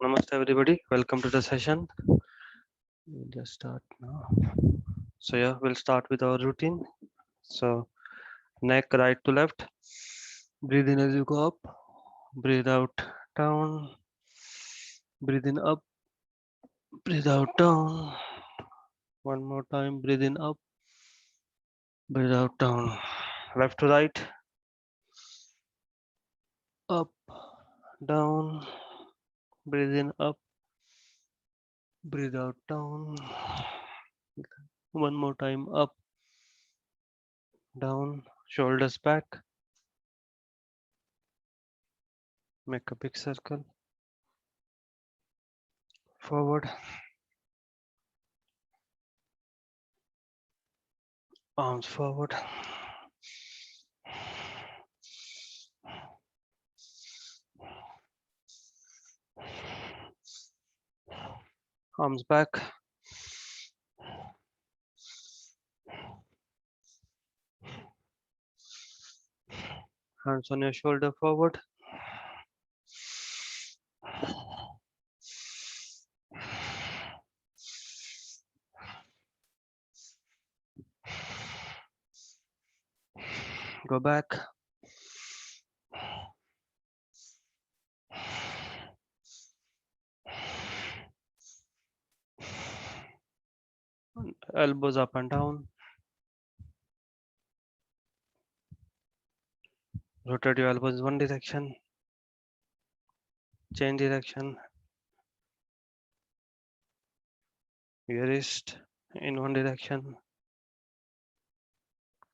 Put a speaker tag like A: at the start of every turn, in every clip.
A: Namaste everybody, welcome to the session. We'll just start now. So yeah, we'll start with our routine. So neck right to left. Breathe in as you go up. Breathe out down. Breathe in up. Breathe out down. One more time. Breathe in up. Breathe out down. Left to right. Up. Down. Breathe in up. Breathe out down. One more time. Up. Down. Shoulders back. Make a big circle. Forward. Arms forward. Arms back. Hands on your shoulder forward. Go back. Elbows up and down. Rotate your elbows one direction. Change direction. Your wrist in one direction.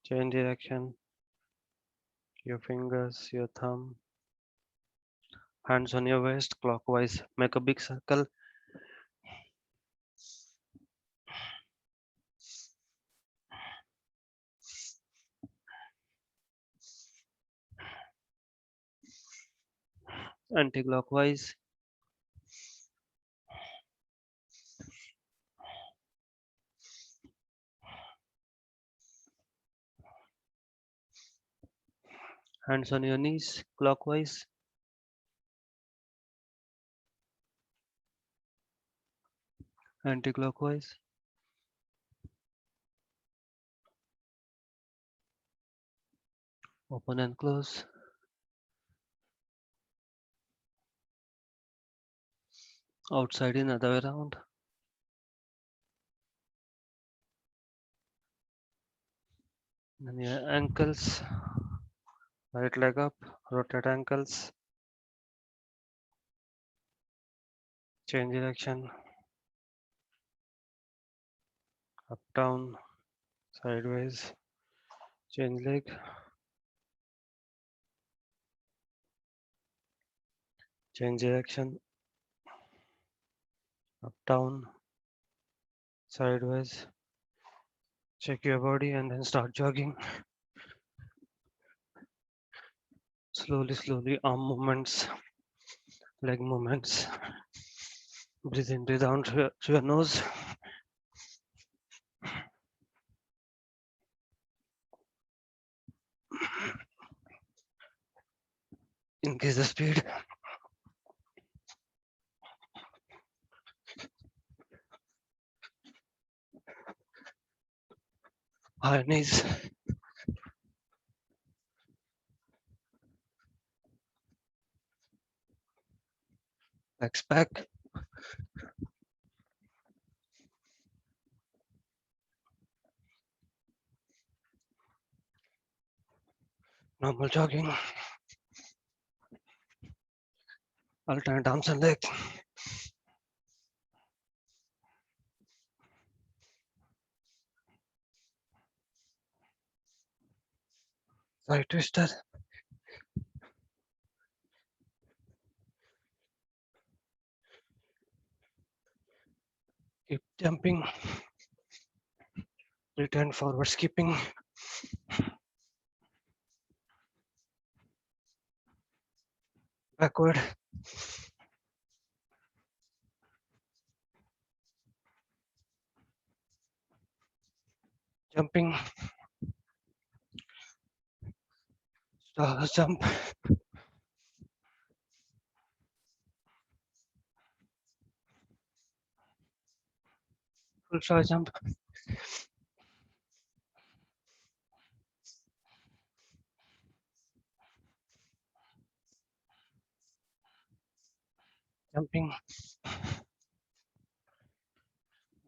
A: Change direction. Your fingers, your thumb. Hands on your waist clockwise. Make a big circle. Anti-clockwise. Hands on your knees clockwise. Anti-clockwise. Open and close. Outside in, other way around. Then your ankles. Right leg up. Rotate ankles. Change direction. Up, down, sideways. Change leg. Change direction. Up, down, sideways. Check your body and then start jogging. Slowly, arm movements, leg movements. Breathe in, breathe out through your nose. Increase the speed. High knees. Legs back. Normal jogging. Alternate arms and legs. Side twister. Keep jumping. Return forward skipping. Backward. Jumping. Jump. full shy jump, jumping,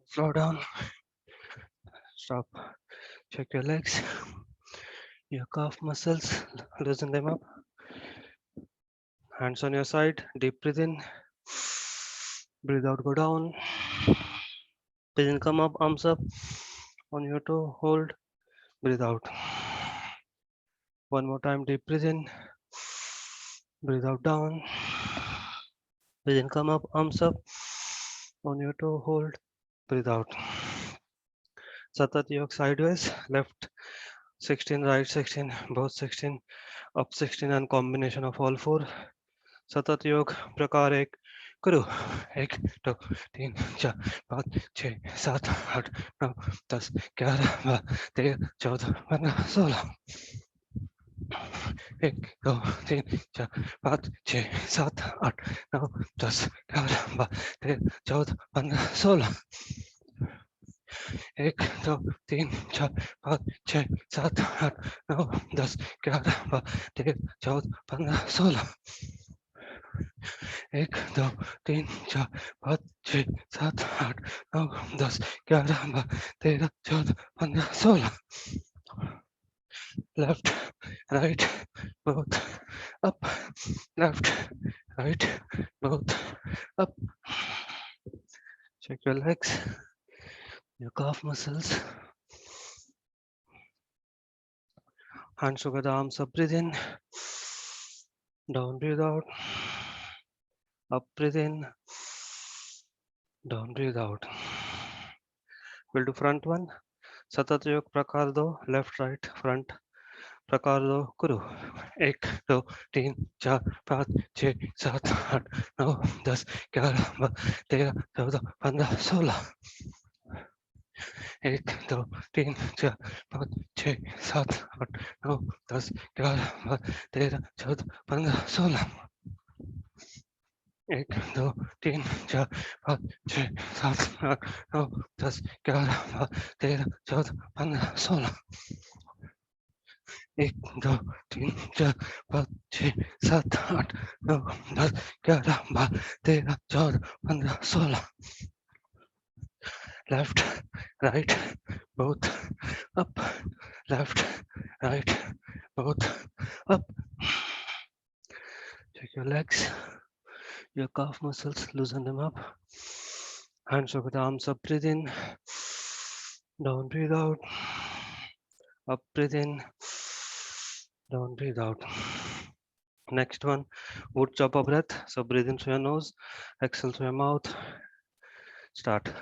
A: slow down, stop, check your legs, your calf muscles, loosen them up, hands on your side, deep breathe in, breathe out, go down, breathe in, come up, arms up, on your toe, hold, breathe out. One more time, deep breathe in, breathe out, down, breathe in, come up, arms up, on your toe, hold, breathe out. Satat Yog sideways, left 16, right 16, both 16, up 16 and combination of all four. सतत योग प्रकार एक करो 1 2 3 4 5 6 7 8 9 10 11 12 13 14 15 16 1 2 3 4 5 6 7 8 9 10 11 12 13 14 15 16 1 2 3 4 5 6 7 8 9 10 11 12 13 14 15 16 1 2 3 4 5 6 7 8 9 10 11 12 13 14 15 16 left right both up left right both up check your legs your calf muscles hands over the arms up breathe in down breathe out up breathe in down breathe out we'll do front one सतत योग प्रकार दो left right front प्रकार दो करो 1 2 3 4 5 6 7 8 9 10 11 12 13 14 15 16 1 2 3 4 5 6 7 8 9 10 11 12 13 14 15 16 1 2 3 4 5 6 7 8 9 10 11 12 13 14 15 16 1 2 3 4 5 6 7 8 9 10 11 12 13 14 15 16 left right both up left right both up check your legs your calf muscles loosen them up hands over the arms up breathe in down breathe out up breathe in down breathe out next one wood chopper breath so breathe in through your nose exhale through your mouth start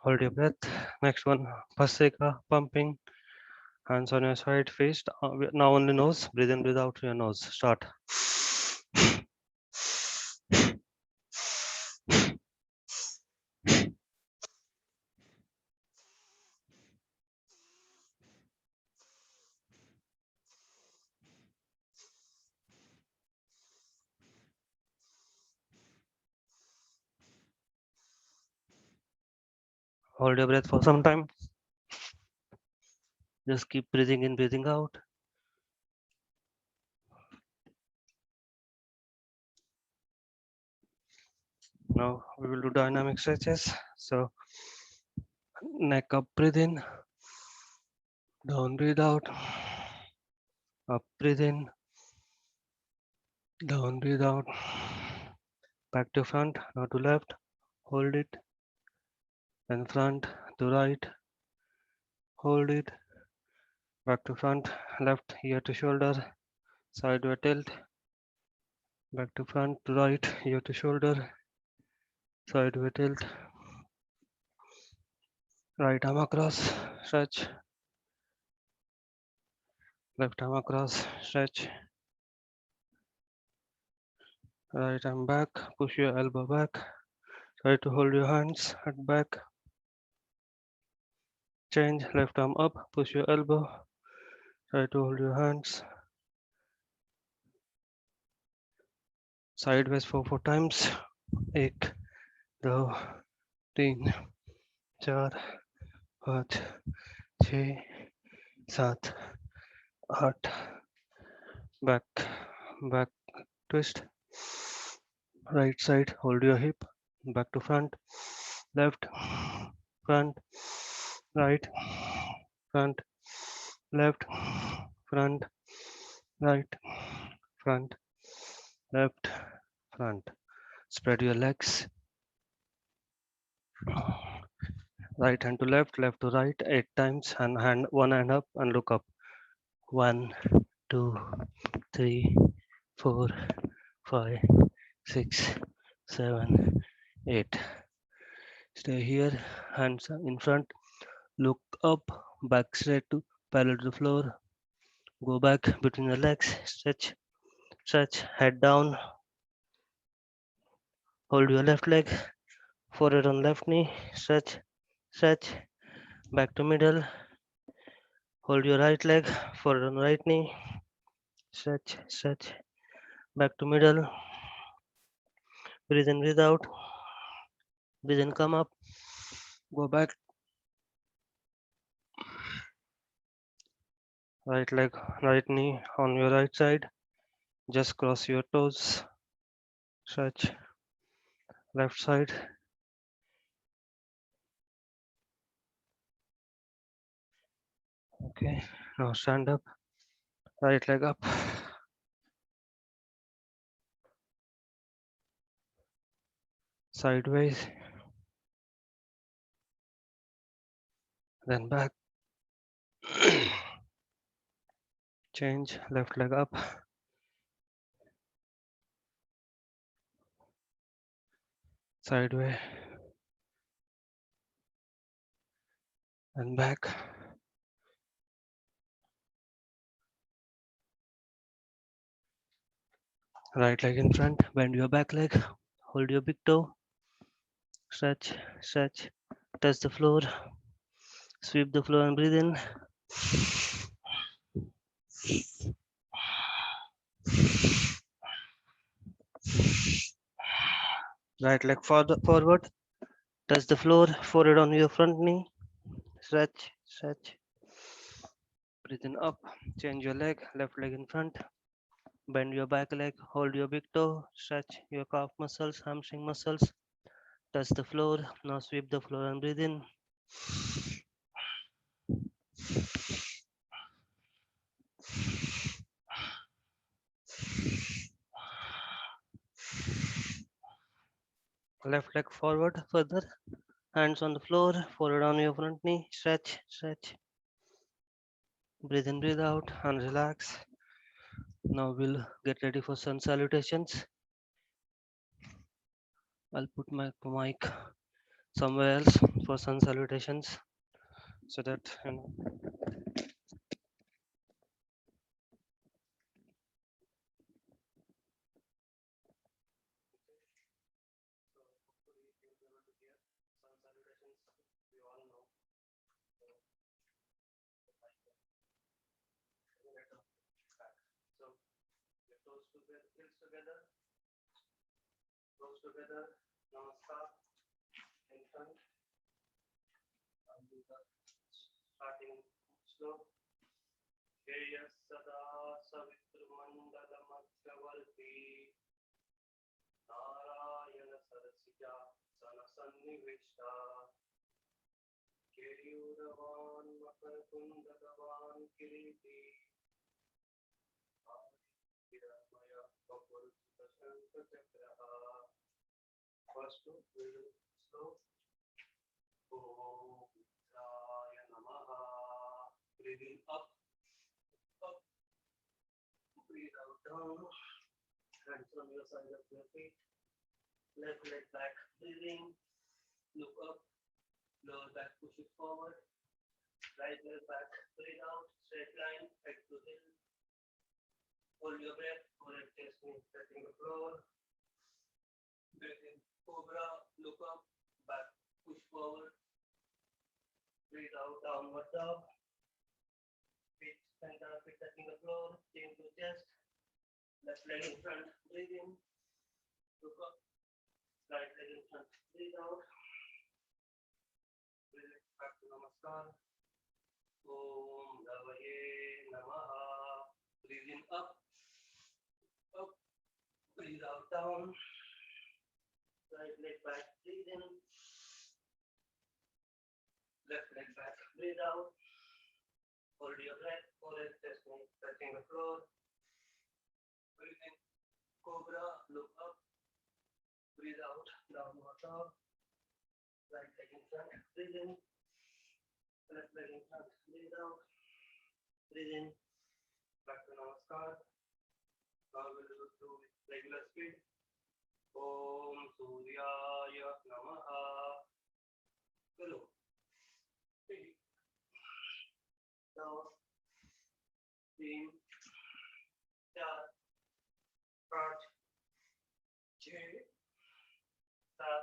A: hold your breath next one Bhastrika pumping hands on your side face now only nose breathe in breathe out through your nose start hold your breath for some time just keep breathing in breathing out now we will do dynamic stretches so neck up breathe in down breathe out up breathe in down breathe out back to front now to left hold it then front to right hold it back to front left ear to shoulder sideway tilt back to front to right ear to shoulder sideway tilt right arm across stretch left arm across stretch Right arm back, push your elbow back. Try to hold your hands at back. Change, left arm up, push your elbow. Try to hold your hands. Sideways for 4 times. 1, 2, 3, 4, 5, 6, 7, 8. Back, back twist. Right side, hold your hip. Back to front. Left, front, right, front, left, front, right, front, left, front. Spread your legs. Right hand to left, left to right, 8 times, and one hand up and look up. 1, 2, 3, 4, 5, 6, 7, 8. Stay here, hands in front, look up, back straight to parallel to the floor. Go back between the legs, stretch, stretch, head down, hold your left leg, forehead on left knee, stretch, stretch, back to middle, hold your right leg, forehead on right knee, stretch, stretch, back to middle, breathe in, breathe out, breathe in, come up, go back, right leg, right knee on your right side, just cross your toes, stretch, left side, okay, now stand up, right leg up, sideways, then back, change, left leg up, sideways, and back, right leg in front, bend your back leg, hold your big toe, stretch, stretch, touch the floor, sweep the floor and breathe in. Right leg forward, touch the floor, forehead on your front knee, stretch, stretch, breathe in up, change your leg, left leg in front, bend your back leg, hold your big toe, stretch your calf muscles, hamstring muscles, touch the floor, now sweep the floor and breathe in. Left leg forward further, hands on the floor, forehead on your front knee, stretch, stretch, breathe in, breathe out, and relax. Now we'll get ready for sun salutations. I'll put my mic somewhere else for sun salutations so that sun salutations we all know. So your toes together, heels together, toes together, namaskar in front. I'll do the starting slow. Jaya Sada Savitrumandalamachyavarti Narayana Sarasija Sanasannivishta Keriyuravan Makarkundagavan Kiriti Hiramaya Kapurjita Shankachakraha. First two will slow. Om Vitraya Namaha. Breathing up, up, breathe out down. Hands on your side of your feet. Left leg back, breathing. Look up, lower back, push it forward. Right leg back, breathe out, straight line, head to heel. Hold your breath, forehead, chest, knees touching the floor. Breathe in, cobra, look up, back, push forward, breathe out, downward dog, feet center, feet touching the floor, chin to chest, left leg in front, breathe in, look up, right leg in front, breathe out, breathe back to namaskar. Om Navaye Namaha. Breathe in up, up, breathe out down, right leg back, breathe in, left leg back, breathe out, hold your breath, forehead touching the floor, breathe in, cobra, look up, breathe out, downward dog, right leg in front, breathe in, left leg in front, breathe out, breathe in, back to namaskar. Now we'll do with regular speed. Om Suryaya Namaha. Hello. Now, 3, 4, 5, 6, 7,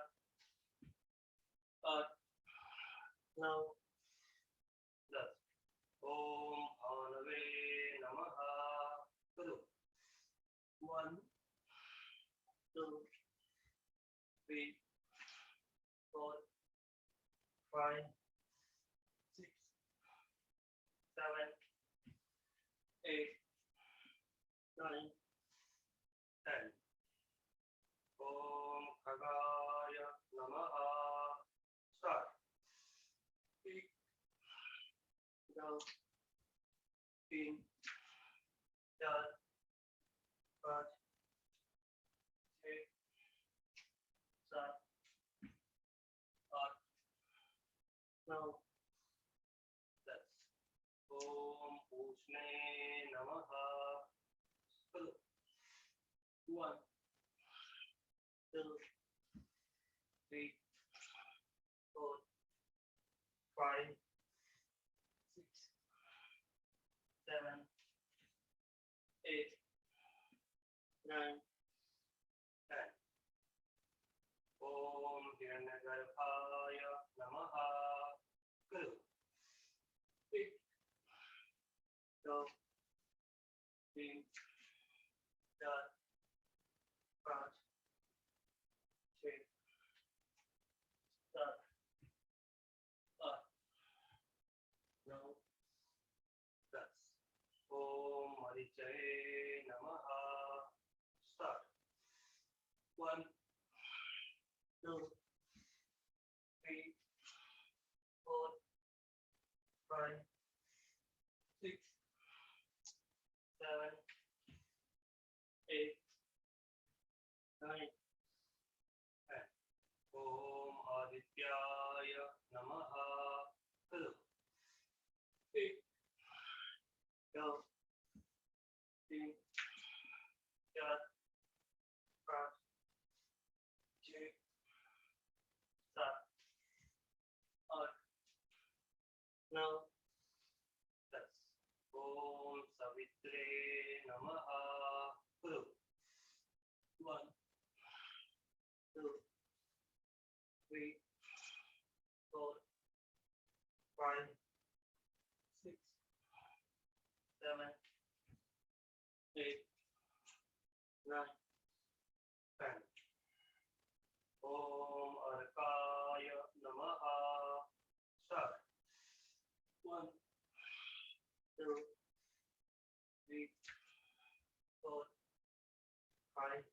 A: 8, 9, 10. Om Bhanave Namaha. Hello. 1, 2, 3, 4, 5, 6, 7, 8, 9, 10. Om Khagaya Namaha. Start. 1, 2, 3, 4, 5, 6, 7, 8, 9, 10. Om Ushne Namaha. Hello. 1, 2, 3, 4, 5, 6, 7, 8, 9, 10. Om Hiranyagarbhaya Namaha. Hello. 1, 2, 3, 4, 5, 6, 7, 8, 9, 10. Om Marichaye Namaha. Start. 1, 2, 3, 4, 5, 6, 7, 8, 9, 10. Om Adityaya Namaha. Hello. 1, 2, 3, 4, 5, 6, 7, 8, 9, 10. Om Savitre Namaha. Hello. 1, 2, 3, 4, 5, 6, 7, 8, 9, 10. Om Arkaya Namaha. Start. 1, 2, 3, 4, 5,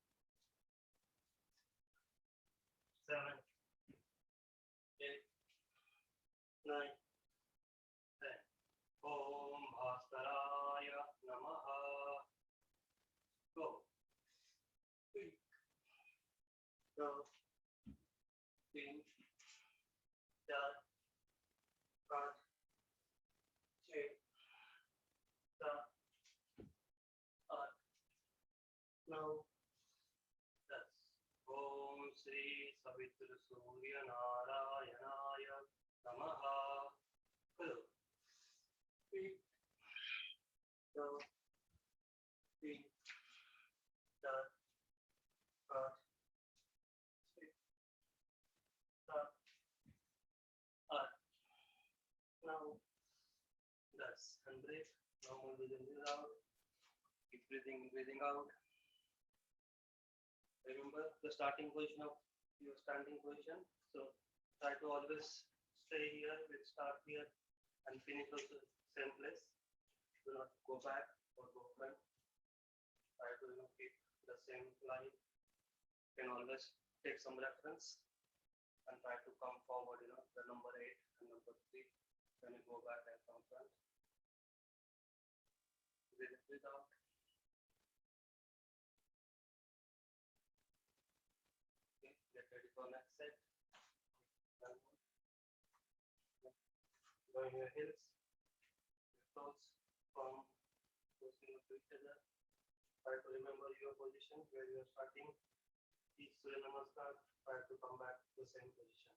A: 7, 8, 9, 10. Om Bhaskaraya Namaha. Go. 1, 2, 3, 4, 5, 6, 7, 8, 9, 10. Om Sri Savitra Surya Narayanaya Namaha. Hello. 1, 2, 3, 4, 5, That's and breathe. Normal breathing out. Keep breathing out. Remember the starting position of your standing position. So try to always stay here. We'll start here and finish also same place. Do not go back or go front. Try to keep the same line. You can always take some reference and try to come forward. The number 8 and number 3. Then you go back and come front. Breathe out. Okay, get ready for next set. Going your heels, your toes from pushing to each other. Try to remember your position where you are starting. Each Surya Namaskar, try to come back to the same position.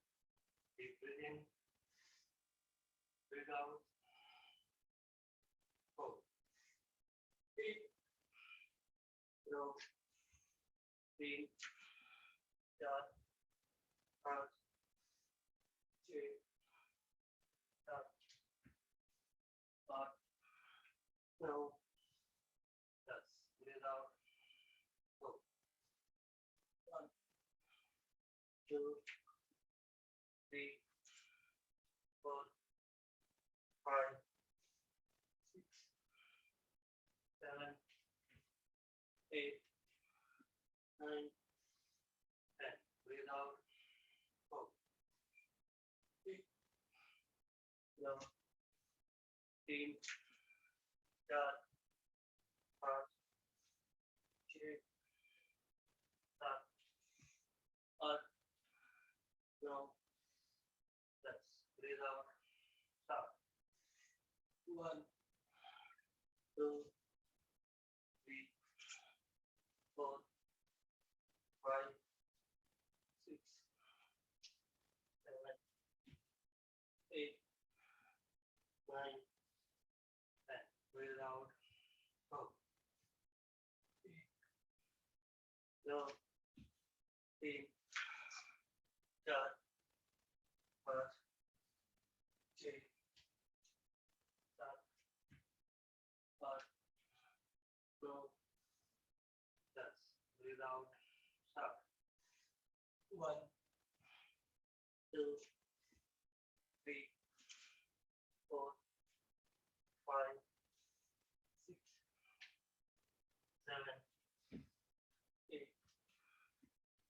A: Deep breathe in, breathe out. 4, 8, 3, 4, 5, 6, 7, 8, 9, 10. Breathe out. 4, 1, 2, 3, 4, 5, 6, 7, 8, 9, 10. Breathe out. 4, 8, 9, 3, 4, 5, 6, 7, 8, 9, 10. Breathe out. Start. 1, 2, 3, 4, 5, 6, 7, 8, 9, 10. Breathe out. 4, 8, 9, 3, 4, 5, 6, 7, 8, 9, 10. Breathe out. Start. 1, 2, 3, 4, 5, 6, 7, 8,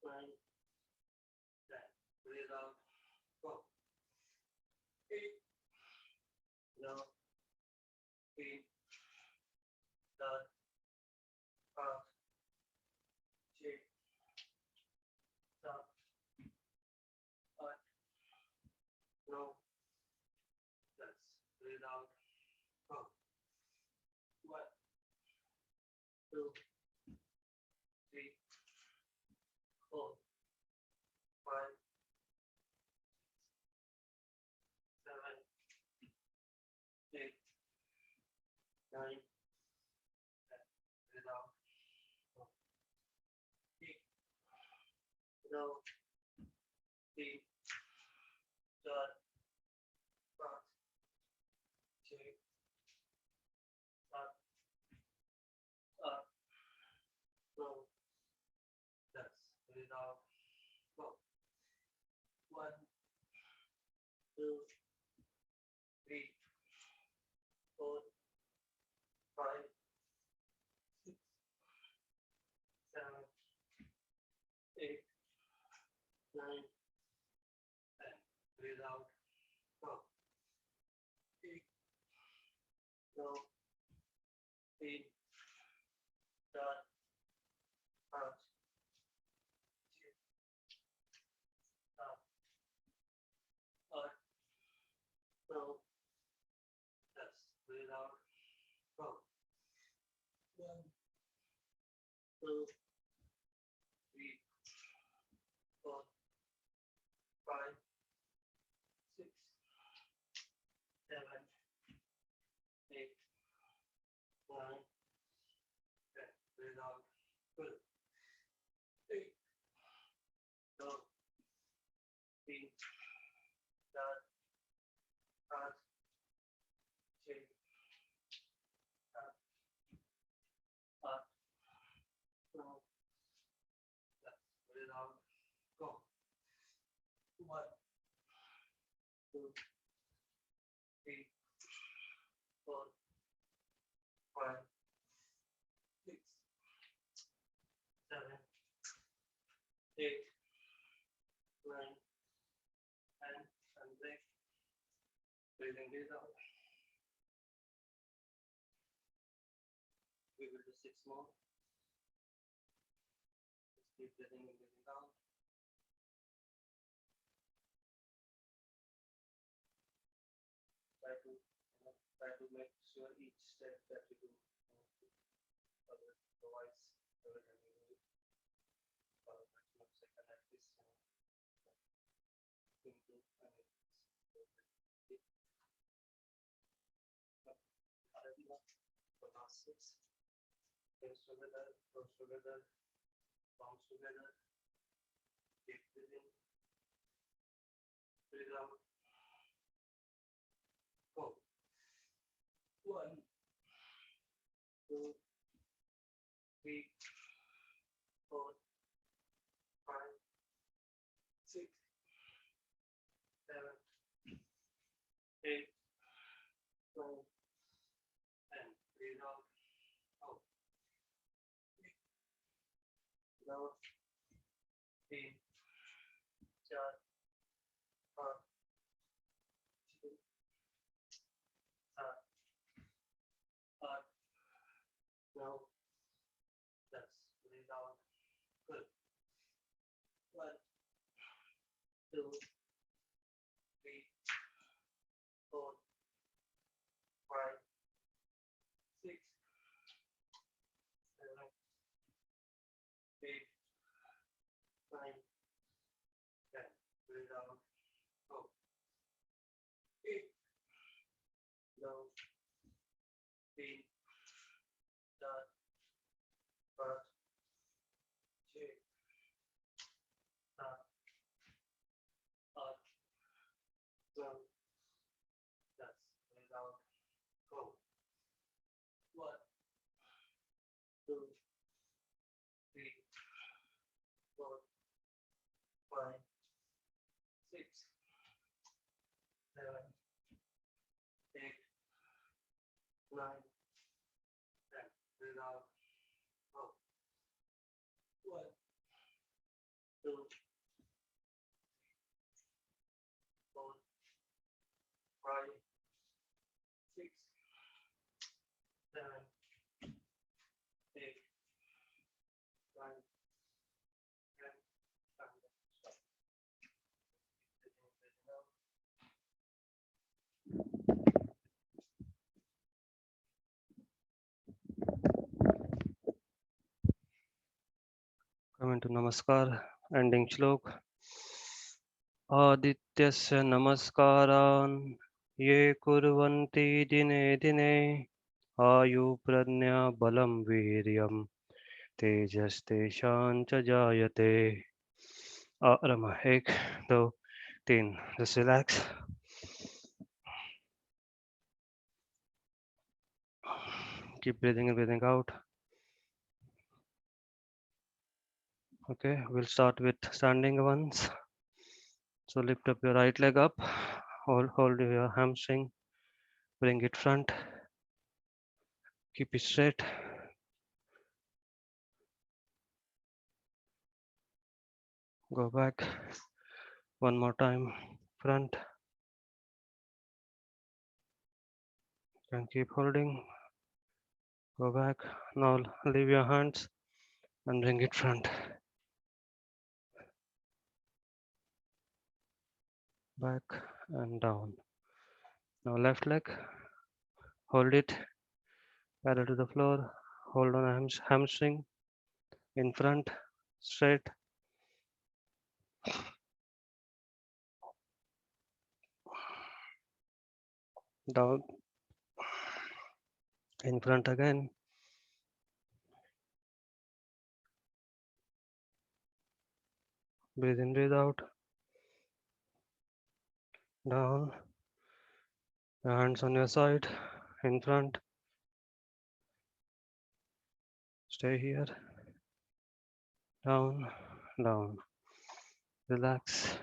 A: 9, 10. Breathe out. 4, 8, 9, 3, 4, 5, 6, 7, 8, 9, 10. Breathe out. 4, 1, 2, 3, 4, 5, 7, 8, 9, 10. Breathe out. 4, 8, 9, 3, 4, 5, 6, 7, 8, 9, 10. Breathe out. 4, 1, 2, 3, 4, 5, 6, 7, 8, 9, 10. Breathe out. 4, 8, 9, 3, 4, 5, 6, 7, 8, 9, 10. Breathe out. 4, 1, 2, 3, 4, 5, 6, 7, 8, 9, 10. Breathe out. 12, 8, 9, 3, 4, 5, 6, Breathing breathe out. We will do 6 more. Just keep breathing in, breathing out. Try to make sure each step that you do, otherwise every time you do it for a maximum second at least, improve and for last 6. Hands together, toes together, palms together. Keep breathing. Breathe out. Go. 1, 2, 3, 4, 5, 6, 7, 8, 9, and breathe out. Out. Now, 3, 4, 5, 6, 7, 8, 9, 10. Breathe out. Good. 1, 2, 3, 4, 5, 6, 7, 8, 9, 10. Breathe out. Go. 8, 9, 3, 4, 5, 6, 7, 8, 9, 10. Breathe out. Go. 1, 2, 3, 4, 5, 6, 7, 8, 9, 10. Breathe out. Go. 1, 2, 4, 5, 6, 7, 8, 9, 10. Stop. Breathing out. Coming to Namaskar, ending shlok. Adityasya namaskaran ye kurvanti dine dine आयु प्रज्ञा बलम वीर्यम तेजस्तेषां च जायते. Rama, 1, 2, 3. Just relax. Keep breathing in, breathing out. Okay, we'll start with standing ones. So lift up your right leg up, hold your hamstring, bring it front, keep it straight. Go back, one more time, front, and keep holding. Go back, now leave your hands and bring it front. Back and down. Now left leg, hold it, parallel to the floor, hold on a hamstring, in front, straight. Down, in front again. Breathe in, breathe out. Down. Your hands on your side, in front. Stay here. Down, down. Relax.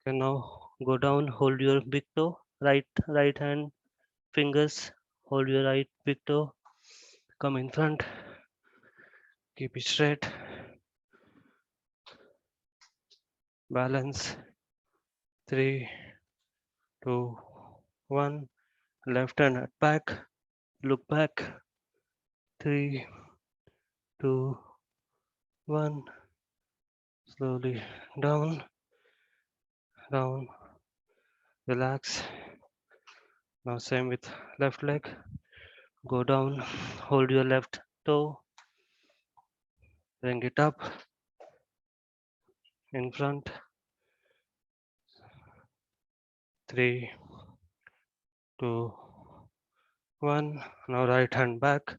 A: Okay, now go down, hold your big toe, right hand fingers, hold your right big toe. Come in front. Keep it straight. Balance. 3, 2, 1. Left hand at back. Look back. 3, 2, 1. Slowly down, down. Relax. Now same with left leg. Go down. Hold your left toe. Bring it up in front. 3, 2, 1. Now right hand back.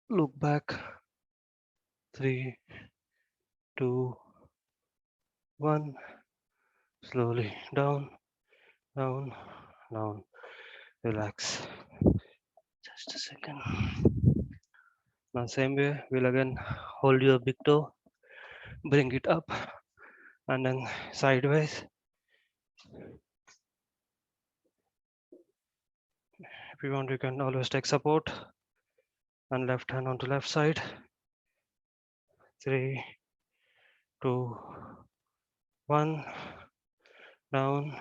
A: Look back. 3, 2, 1. Slowly down, down, down. Relax. Just a second. Now same way, we'll again hold your big toe, bring it up, and then sideways. If you want, you can always take support and left hand onto left side. 3, 2, 1. Down,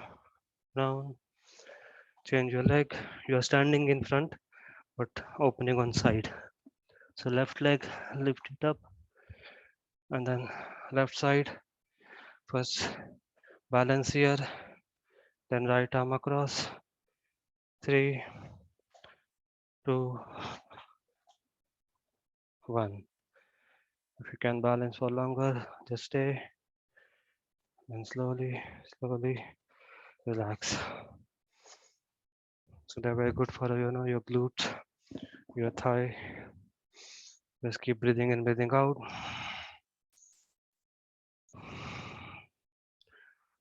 A: down. Change your leg. You are standing in front, but opening on side. So left leg, lift it up, and then left side. First balance here, then right arm across. 3, 2, 1. If you can balance for longer, just stay and slowly, slowly relax. So they're very good for your glute, your thigh. Just keep breathing in, breathing out.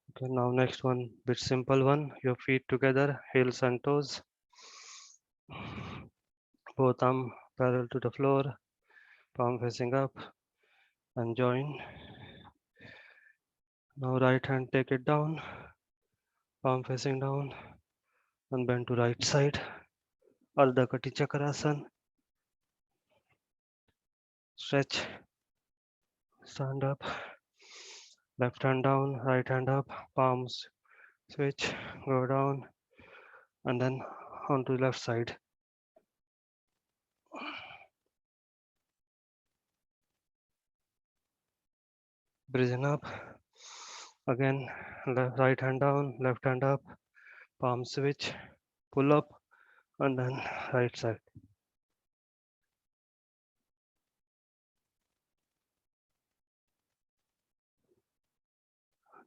A: Okay, now next one, bit simple one. Your feet together, heels and toes. Both arm parallel to the floor, palm facing up, and join. Now right hand take it down, palm facing down, and bend to right side. Ardha Kati Chakrasana. Stretch, stand up, left hand down, right hand up, palms switch, go down, and then onto left side. Breathing up, again, right hand down, left hand up, palm switch, pull up, and then right side.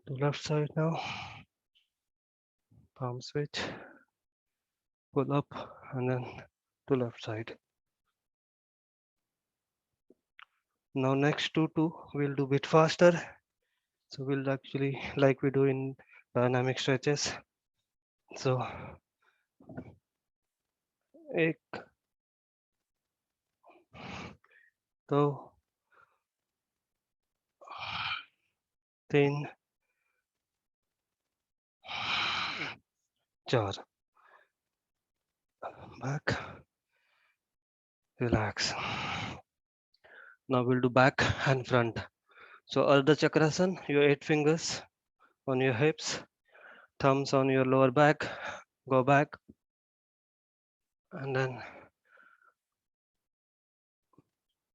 A: To left side now, palm switch, pull up, and then to left side. Now next two we'll do bit faster. So we'll actually, like we do in dynamic stretches. So एक, दो, 3, 4. Back, relax. Now we'll do back and front. So Ardha Chakrasana, your 8 fingers on your hips, thumbs on your lower back, go back, and then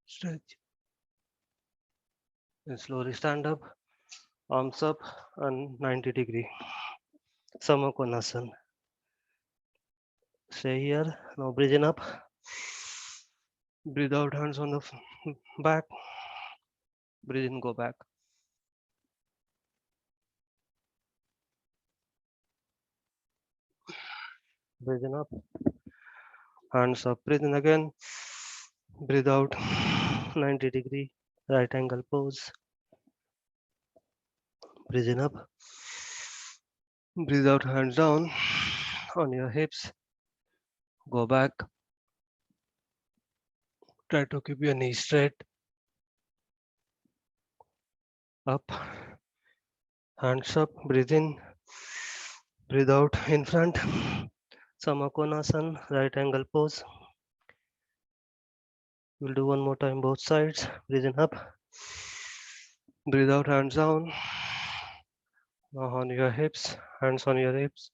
A: stretch. And slowly stand up, arms up, and 90-degree. Samakonasana. Stay here. Now breathing up. Breathe out, hands on the back. Breathe in, go back. Breathing up, hands up. Breathe in again. Breathe out, 90-degree right angle pose. Breathe in up. Breathe out, hands down on your hips. Go back. Try to keep your knees straight. Up. Hands up. Breathe in. Breathe out in front. Samakonasana, right angle pose. We'll do one more time, both sides. Breathe in up. Breathe out, hands down. Now on your hips, hands on your hips.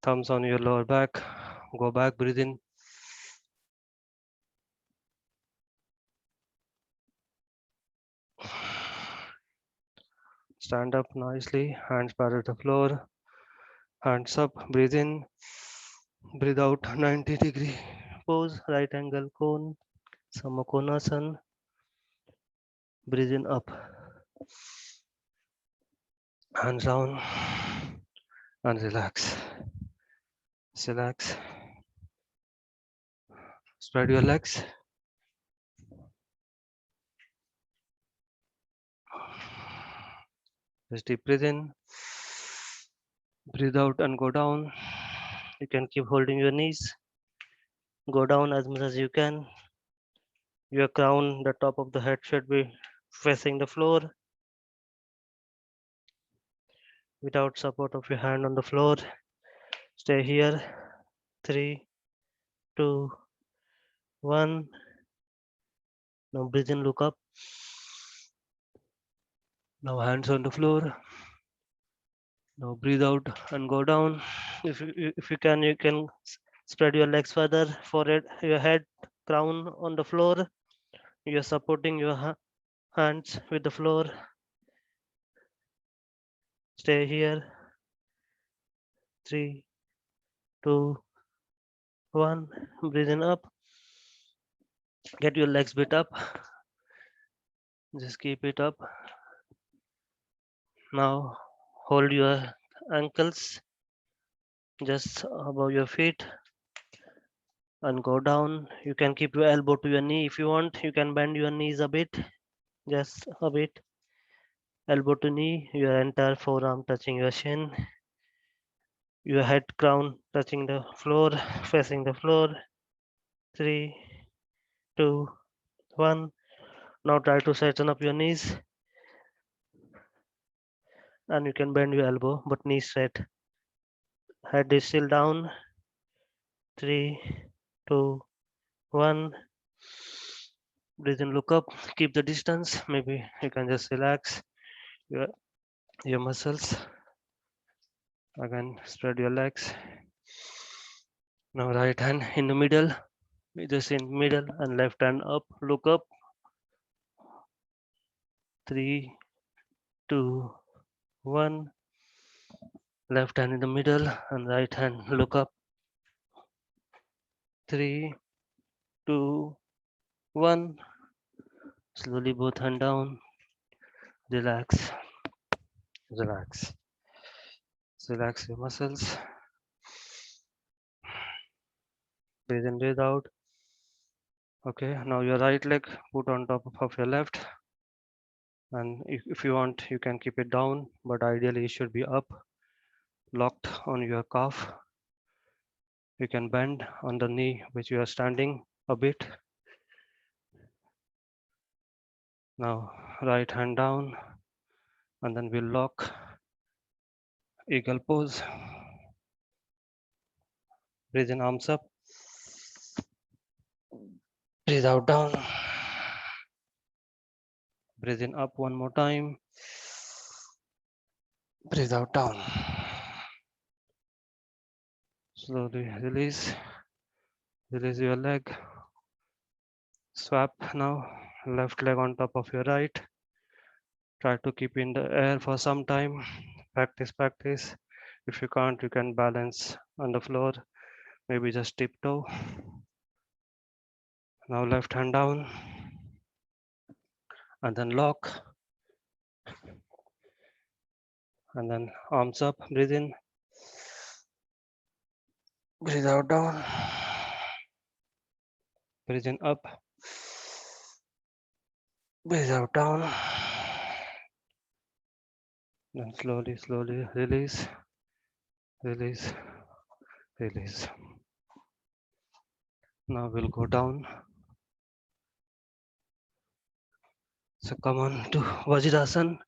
A: Thumbs on your lower back. Go back, breathe in. Stand up nicely, hands parallel to the floor. Hands up, breathe in. Breathe out, 90-degree pose, right angle cone, Samakonasana. Breathe in up. Hands down and relax. Relax. Spread your legs. Just deep breathe in. Breathe out and go down. You can keep holding your knees. Go down as much as you can. Your crown, the top of the head should be facing the floor without support of your hand on the floor. Stay here. 3, 2, 1. Now breathe in, look up. Now hands on the floor. Now breathe out and go down. If you can, spread your legs further. Forehead, your head, crown on the floor. You are supporting your hands with the floor. Stay here. 3, 2, 1. Breathe in up. Get your legs bit up. Just keep it up. Now hold your ankles just above your feet and go down. You can keep your elbow to your knee if you want. You can bend your knees a bit, just a bit. Elbow to knee, your entire forearm touching your shin. Your head crown touching the floor, facing the floor. 3, 2, 1. Now try to straighten up your knees. And you can bend your elbow, but knee straight. Head is still down. 3, 2, 1. Breathe in, look up, keep the distance. Maybe you can just relax your muscles. Again, spread your legs. Now right hand in the middle, just in middle, and left hand up, look up. 3, 2, 1. Left hand in the middle and right hand look up. 3, 2, 1. Slowly both hand down. Relax. Relax. Relax your muscles. Breathe in, breathe out. Okay, now your right leg put on top of your left. And if you want, you can keep it down, but ideally it should be up, locked on your calf. You can bend on the knee which you are standing a bit. Now right hand down, and then we'll lock, eagle pose. Breathe in, arms up. Breathe out, down. Breathe in, up one more time. Breathe out, down. Slowly release. Release your leg. Swap now. Left leg on top of your right. Try to keep in the air for some time. Practice, practice. If you can't, you can balance on the floor. Maybe just tiptoe. Now left hand down. And then lock. And then arms up. Breathe in. Breathe out, down. Breathe in, up. Breathe out, down. Then slowly, slowly release. Release. Release. Now we'll go down. So come on to Vajrasan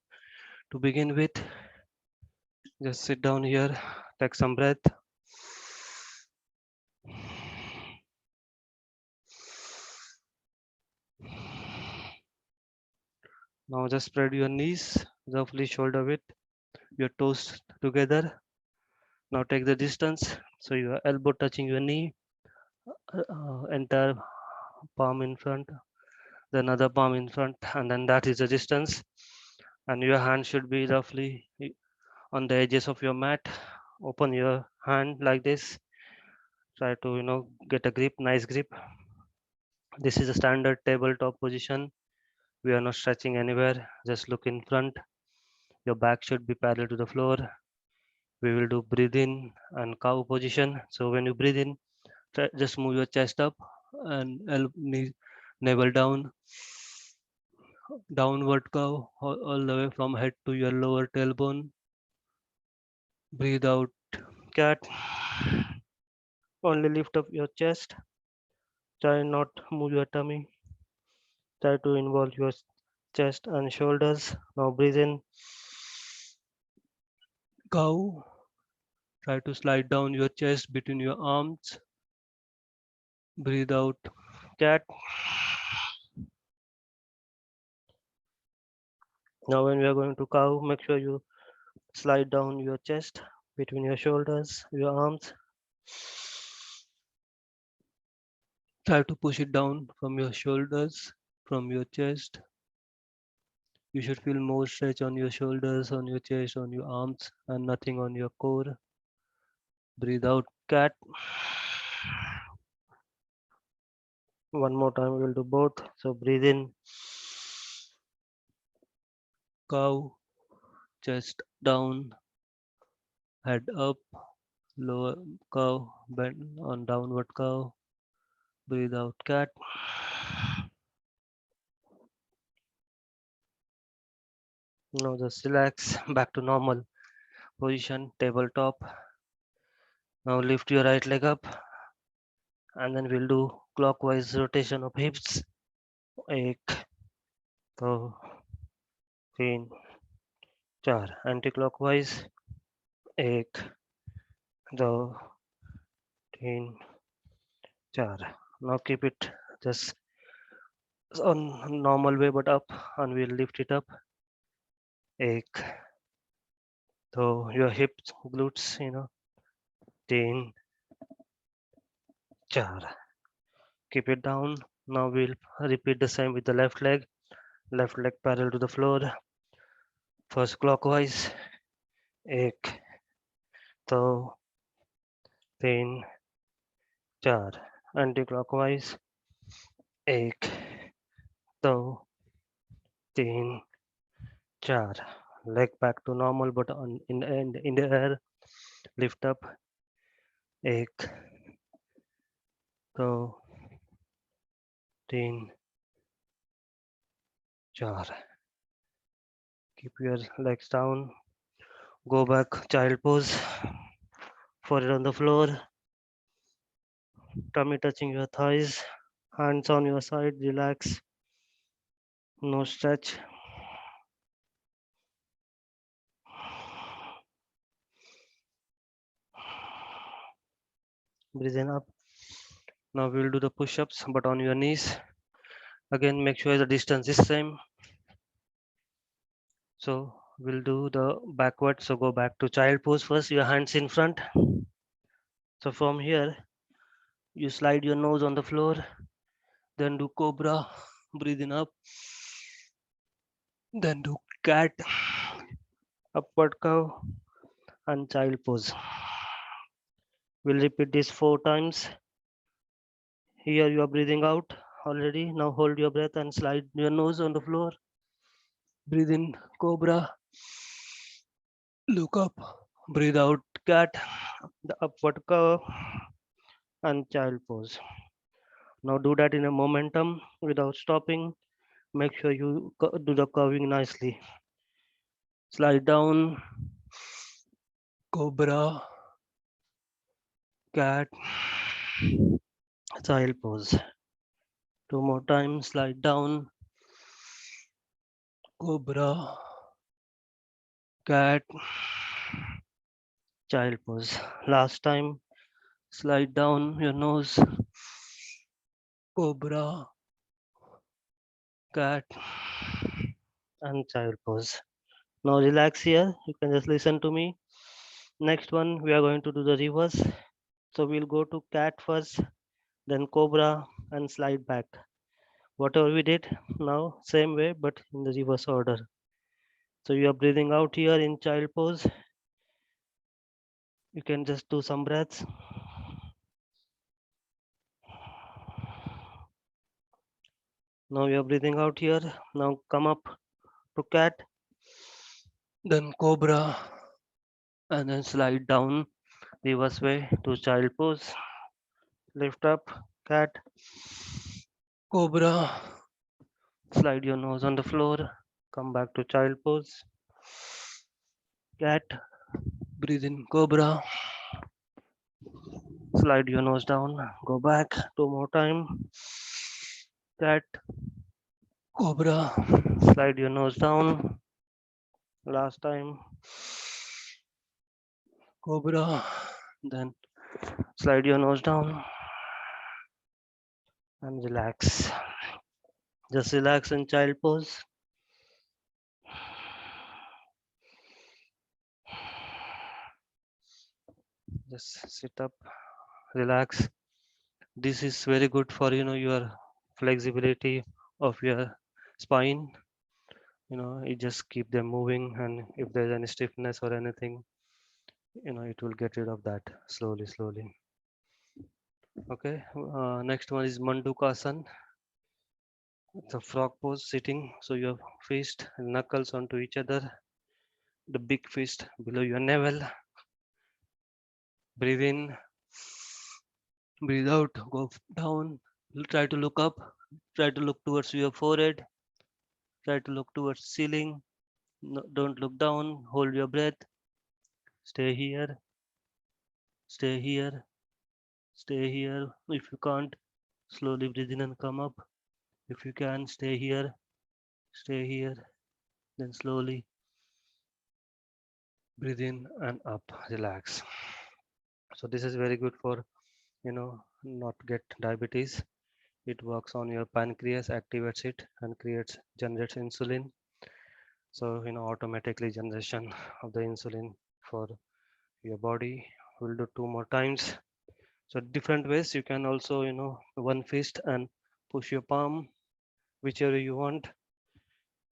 A: to begin with. Just sit down here, take some breath. Now just spread your knees roughly shoulder width, your toes together. Now take the distance. So your elbow touching your knee, entire palm in front, the another palm in front, and then that is the distance. And your hand should be roughly on the edges of your mat. Open your hand like this. Try to get a grip, nice grip. This is a standard tabletop position. We are not stretching anywhere. Just look in front. Your back should be parallel to the floor. We will do breathe in and cow position. So when you breathe in, just move your chest up and knee, navel down, downward cow all the way from head to your lower tailbone. Breathe out, cat. Only lift up your chest. Try not move your tummy. Try to involve your chest and shoulders. Now breathe in, cow. Try to slide down your chest between your arms. Breathe out, cat. Now when we are going to cow, make sure you slide down your chest between your shoulders, your arms. Try to push it down from your shoulders, from your chest. You should feel more stretch on your shoulders, on your chest, on your arms, and nothing on your core. Breathe out, cat. One more time, we'll do both. So breathe in, cow, chest down, head up, lower cow, bend on downward cow. Breathe out, cat. Now just relax, back to normal position, tabletop. Now lift your right leg up and then we'll do clockwise rotation of hips. एक, दो, तीन, चार. Anti-clockwise. एक, दो, तीन, चार. Now keep it just on normal way but up and we'll lift it up. एक, दो, your hips, glutes, तीन, चार. Keep it down. Now we'll repeat the same with the left leg. Left leg parallel to the floor. First clockwise. एक, दो, तीन, चार. Anti-clockwise. एक, दो, तीन, चार. Leg back to normal but in the air. Lift up. एक, दो, तीन, चार. Keep your legs down. Go back, child pose. Forehead on the floor. Tummy touching your thighs. Hands on your side. Relax. No stretch. Breathe in up. Now we will do the push-ups but on your knees. Again, make sure the distance is same. So we'll do the backward. So go back to child pose first. Your hands in front. So from here, you slide your nose on the floor. Then do cobra. Breathe in up. Then do cat. Upward cow and child pose. We'll repeat this 4 times. Here you are breathing out already. Now hold your breath and slide your nose on the floor. Breathe in cobra. Look up. Breathe out cat. The upward cow and child pose. Now do that in a momentum without stopping. Make sure you do the curving nicely. Slide down. Cobra. Cat. Child pose. 2 more times. Slide down. Cobra. Cat. Child pose. Last time. Slide down your nose. Cobra. Cat. And child pose. Now relax here. You can just listen to me. Next one, we are going to do the reverse. So we'll go to cat first, then cobra, and slide back. Whatever we did now, same way, but in the reverse order. So you are breathing out here in child pose. You can just do some breaths. Now you are breathing out here. Now come up to cat, then cobra, and then slide down reverse way to child pose. Lift up, cat, cobra, slide your nose on the floor, come back to child pose, cat, breathe in cobra, slide your nose down, go back, two more time, cat, cobra, slide your nose down, last time, cobra, then slide your nose down and relax. Just relax in child pose. Just sit up, relax. This is very good for your flexibility of your spine. You just keep them moving, and if there's any stiffness or anything, it will get rid of that slowly. Okay, next one is Mandukasana. It's a frog pose sitting. So your fist and knuckles onto each other, the big fist below your navel. Breathe in, breathe out, go down. Try to look up, try to look towards your forehead, try to look towards ceiling. No, don't look down, hold your breath, stay here, stay here, stay here. If you can't, slowly breathe in and come up. If you can, stay here, then slowly breathe in and up, relax. So this is very good for not get diabetes. It works on your pancreas, activates it and generates insulin. So automatically generation of the insulin for your body. We'll do two more times. So different ways you can also one fist and push your palm whichever you want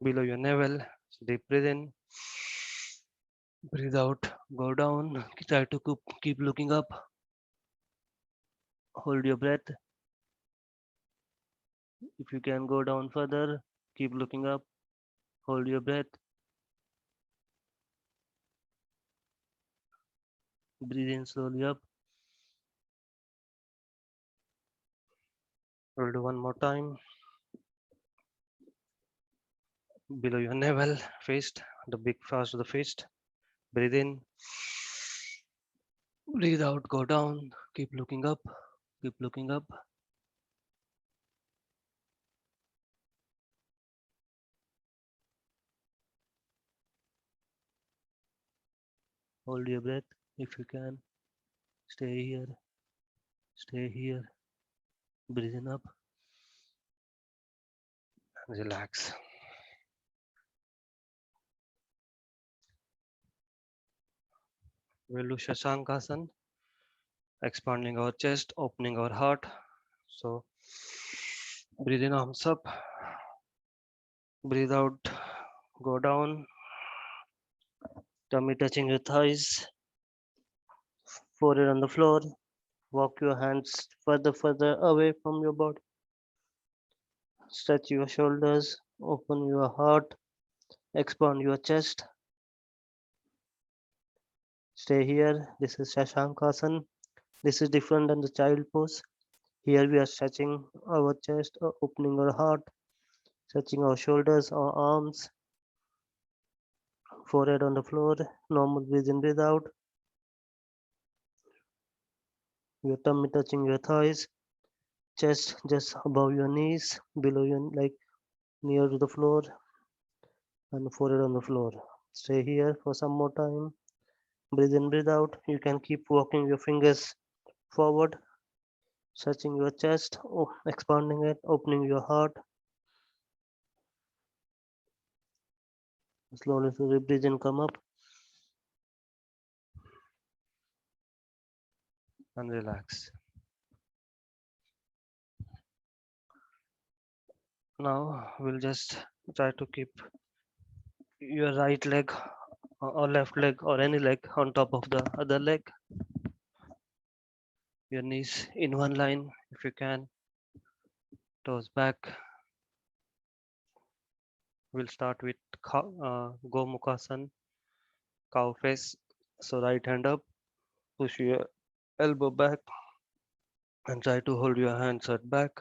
A: below your navel. So deep breathe in, breathe out, go down. Try to keep looking up. Hold your breath. If you can go down further, keep looking up. Hold your breath. Breathe in slowly up. We'll do one more time. Below your navel, fist, the big fast of the fist. Breathe in. Breathe out, go down. Keep looking up. Keep looking up. Hold your breath if you can. Stay here. Stay here. Breathe in up. Relax. We'll do Shashankasana, expanding our chest, opening our heart. So breathe in, arms up. Breathe out, go down. Tummy touching your thighs. Forehead on the floor. Walk your hands further away from your body. Stretch your shoulders. Open your heart. Expand your chest. Stay here. This is Shashankasana. This is different than the child pose. Here we are stretching our chest, opening our heart, stretching our shoulders, our arms, forehead on the floor, normal breathe in, breathe out, your tummy touching your thighs, chest just above your knees, below your, like near to the floor, and forehead on the floor. Stay here for some more time. Breathe in, breathe out. You can keep walking your fingers forward, stretching your chest, expanding it, opening your heart. Slowly breathe in, come up. and relax. Now we'll just try to keep your right leg or left leg or any leg on top of the other leg. Your knees in one line if you can, toes back. We'll start with Gomukhasan, cow face. So right hand up, push your elbow back and try to hold your hands at back.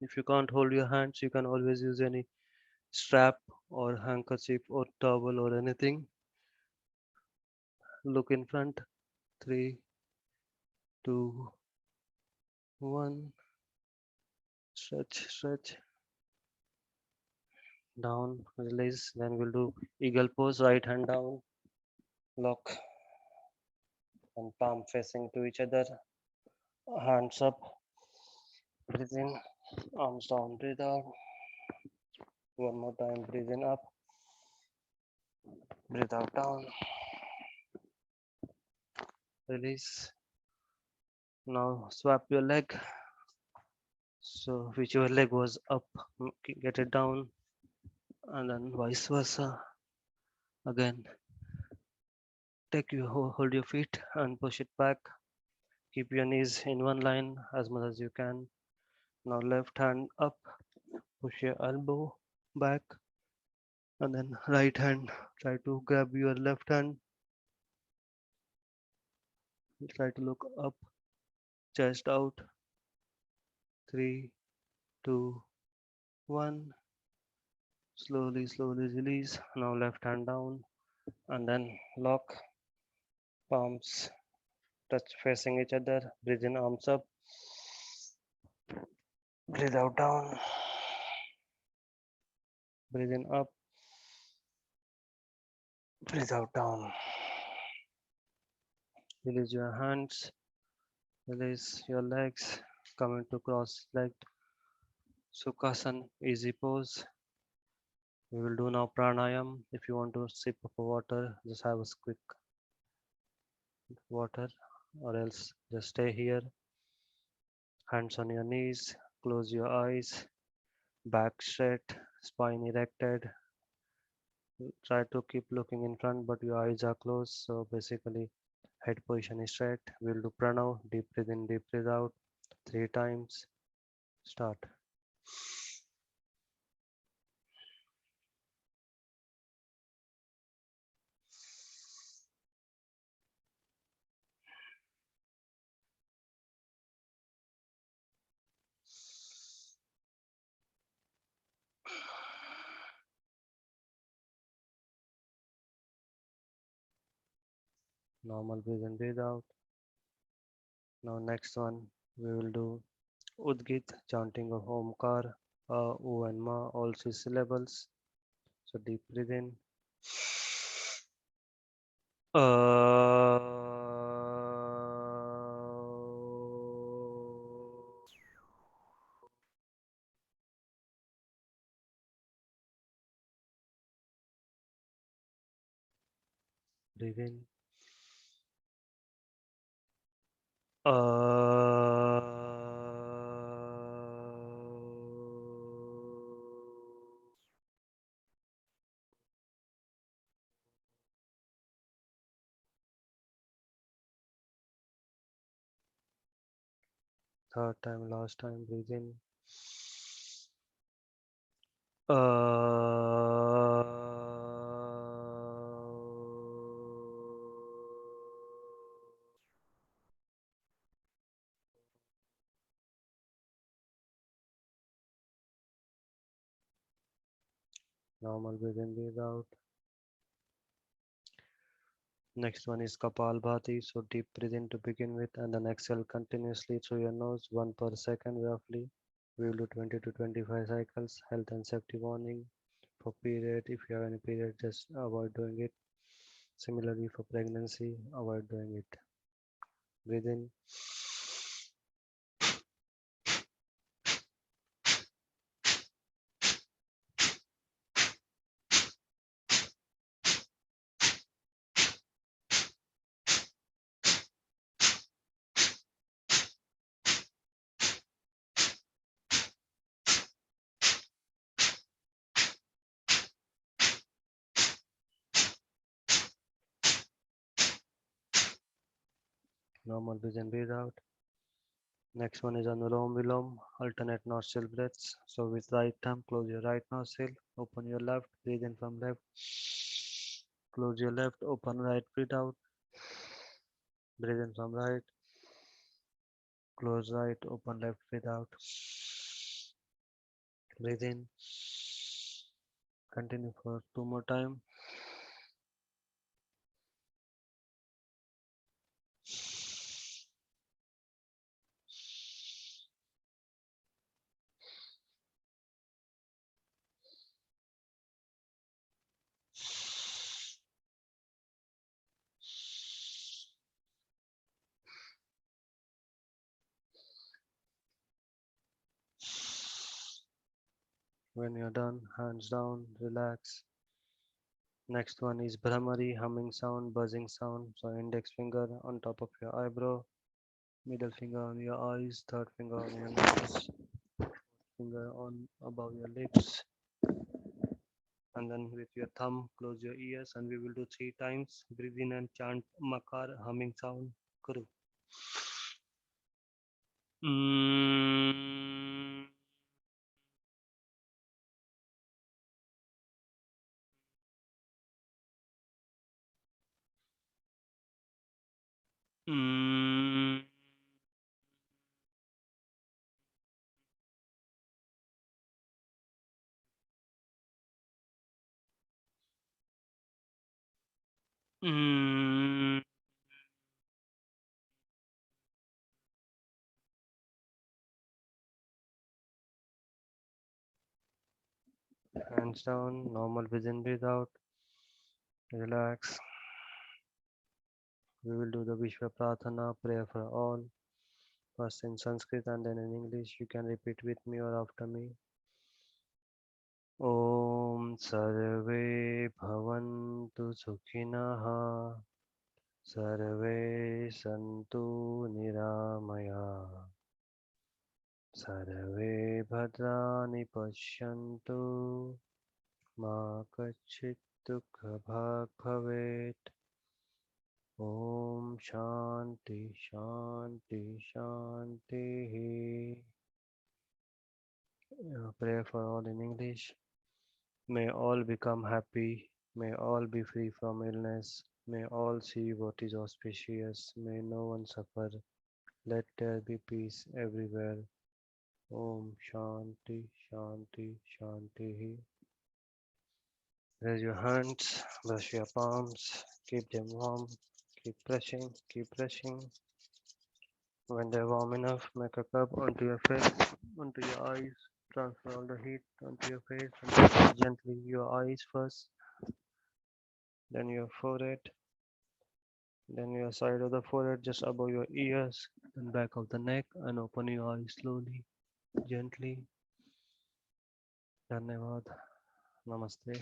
A: If you can't hold your hands, you can always use any strap or handkerchief or towel or anything. Look in front. 3, 2, 1. Stretch, stretch. Down, release. Then we'll do eagle pose. Right hand down, lock, and palm facing to each other. Hands up. Breathe in. Arms down. Breathe out. One more time. Breathe in up. Breathe out down. Release. Now swap your leg. So whichever leg was up, get it down, and then vice versa. Again, hold your feet and push it back. Keep your knees in one line as much as you can. Now left hand up, push your elbow back, and then right hand. Try to grab your left hand. Try to look up, chest out. 3, 2, 1. Slowly, slowly release. Now left hand down, and then lock, palms touch facing each other. Breathe in, arms up. Breathe out down. Breathe in up. Breathe out down. Release your hands. Release your legs. Come into cross-legged Sukhasana, easy pose. We will do now pranayam. If you want to sip of water, just have a quick water, or else just stay here. Hands on your knees. Close your eyes. Back straight. Spine erected. Try to keep looking in front, but your eyes are closed. So basically, head position is straight. We'll do pranav. Deep breathe in, deep breathe out. 3 times. Start. Normal breathe in, breathe out. Now next one, we will do Udgit, chanting of Omkar, U and Ma, all 6 syllables. So deep breathe in. Breathe in. Third time, last time, breathe in. Normal breathe in, breathe out. Next one is Kapalbhati. So deep breathe in to begin with, and then exhale continuously through your nose, 1 per second roughly. We will do 20 to 25 cycles. Health and safety warning. For period, if you have any period, just avoid doing it. Similarly for pregnancy, avoid doing it. Breathe in. Normal breathe in, breathe out. Next one is Anulom Vilom, alternate nostril breaths. So with right thumb, close your right nostril, open your left, breathe in from left. Close your left, open right, breathe out. Breathe in from right, close right, open left, breathe out. Breathe in. Continue for 2 more time. When you're done, hands down, relax. Next one is Brahmari, humming sound, buzzing sound. So index finger on top of your eyebrow, middle finger on your eyes, third finger on your nose, finger on above your lips, and then with your thumb close your ears, and we will do 3 times. Breathe in and chant Makar humming sound. Kuru. Mm. Mm. Mm. Hands down, normal breathe in, breathe out. Relax. We will do the Vishwa Prathana prayer for all. First in Sanskrit and then in English. You can repeat with me or after me. Om Sarve Bhavantu Sukhinah Sarve Santu Niramaya Sarve Bhadrani Pashyantu Ma Kachit Dukha Bhag Bhavet. Om Shanti Shanti Shanti. Prayer for all in English. May all become happy. May all be free from illness. May all see what is auspicious. May no one suffer. Let there be peace everywhere. Om Shanti Shanti Shanti. Raise your hands, brush your palms, keep them warm, keep pressing, keep pressing. When they're warm enough, make a cup onto your face, onto your eyes. Transfer all the heat onto your face and massage gently your eyes first, then your forehead, then your side of the forehead just above your ears, then back of the neck, and open your eyes slowly, gently. Dhanyavad. Namaste.